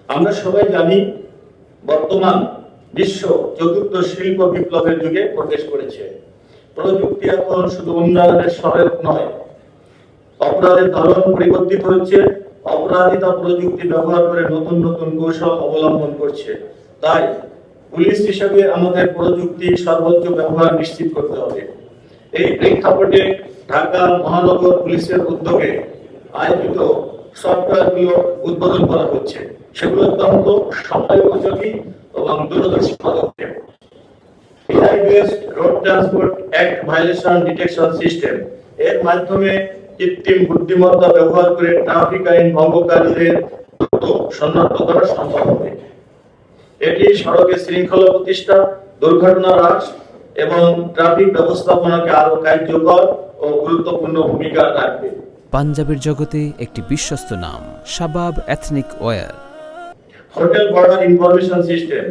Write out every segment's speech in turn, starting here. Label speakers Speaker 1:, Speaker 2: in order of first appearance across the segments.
Speaker 1: আমরা সবাই জানি বর্তমান বিশ্ব চতুর্থ শিল্প বিপ্লবের যুগে প্রবেশ করেছে। প্রযুক্তি এখন শুধু উন্নয়নের সহায়ক নয়, অপরাধের ধরন পরিবর্তিত হচ্ছে। অপরাধীরা প্রযুক্তি ব্যবহার করে নতুন নতুন কৌশল অবলম্বন করছে। তাই পুলিশ হিসেবে আমাদের প্রযুক্তি সর্বোচ্চ ব্যবহার নিশ্চিত করতে হবে। এই প্রেক্ষাপটে ঢাকা মহানগর পুলিশের উদ্যোগে আয়োজিত সফটওয়্যারগুলো উদ্বোধন করা হচ্ছে। সেগুলো অত্যন্ত সময়োপযোগী এবং দূরদর্শী পদক্ষেপ। AI based road transport act violation detection system এর মাধ্যমে কৃত্রিম বুদ্ধিমত্তা ব্যবহার করে ট্রাফিক আইন ভঙ্গকারীদের দ্রুত শনাক্ত করা সম্ভব হবে। এটি সড়কে শৃঙ্খলা প্রতিষ্ঠা, দুর্ঘটনা হ্রাস এবং ট্রাফিক ব্যবস্থাপনাকে আরো কার্যকর ও গুরুত্বপূর্ণ ভূমিকা রাখবে।
Speaker 2: পাঞ্জাবের জগতে একটি বিশ্বস্ত নাম, Shabab ethnic wear.
Speaker 1: Hotel boarder information system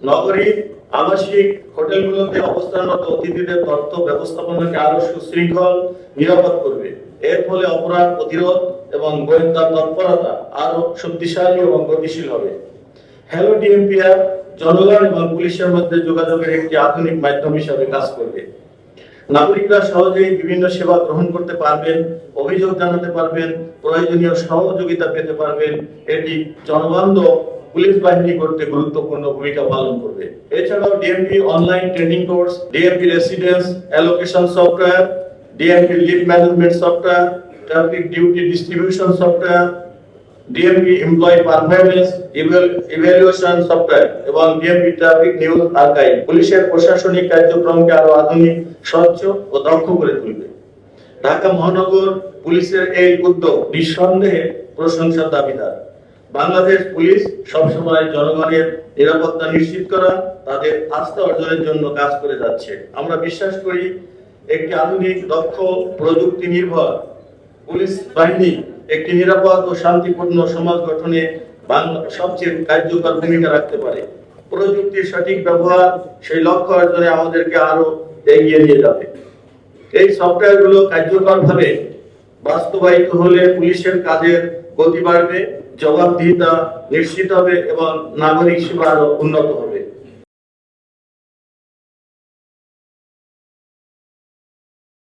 Speaker 1: নগরীর আবাসিক হোটেলগুলোতে অবস্থানরত অতিথিদের তথ্য ব্যবস্থাপনাকে আরো সুশৃঙ্খল, নিরাপদ করবে। এর ফলে অপরাধ প্রতিরোধ এবং গোয়েন্দা তৎপরতা আরো শক্তিশালী এবং গতিশীল হবে। হ্যালো ডিএমপি অ্যাপ জনগণ এবং পুলিশের মধ্যে যোগাযোগের একটি আধুনিক মাধ্যম হিসাবে কাজ করবে। নাগরিকরা সহজেই বিভিন্ন সেবা গ্রহণ করতে পারবেন, অভিযোগ জানাতে পারবেন, প্রয়োজনীয় সহযোগিতা পেতে পারবেন। এটি জনবান্ধব পুলিশ বাহিনী করতে গুরুত্বপূর্ণ ভূমিকা পালন করবে। এছাড়াও DMP online training course, DMP residence allocation software, DMP leave management software, traffic duty distribution software, DMP employee performance evaluation software এবং ডিএমপি ট্রাফিক নিউজ আর্কাইভ পুলিশের প্রশাসনিক কার্যক্রমকে আরো আধুনিক, স্বচ্ছ ও দক্ষ করে তুলবে। ঢাকা মহানগর পুলিশের এই উদ্যোগ নিঃসন্দেহে প্রশংসার দাবিদার। বাংলাদেশ পুলিশ সবসময় জনগণের নিরাপত্তা নিশ্চিত করা, তাদের আস্থা অর্জনের জন্য কাজ করে যাচ্ছে। আমরা বিশ্বাস করি একটি আধুনিক, দক্ষ, প্রযুক্তি নির্ভর পুলিশ বাহিনী একটি নিরাপদ ও শান্তিপূর্ণ সমাজ গঠনে সবচেয়ে কার্যকর ভূমিকা রাখতে পারে। প্রযুক্তির সঠিক ব্যবহার সেই লক্ষ্য অর্জনে আমাদেরকে আরো এগিয়ে নিয়ে যাবে। এই সফটওয়্যারগুলো কার্যকরভাবে বাস্তবায়িত হলে পুলিশের কাজের গতি বাড়বে, জবাবদিহিতা নিশ্চিত হবে এবং নাগরিক সেবা আরো উন্নত হবে।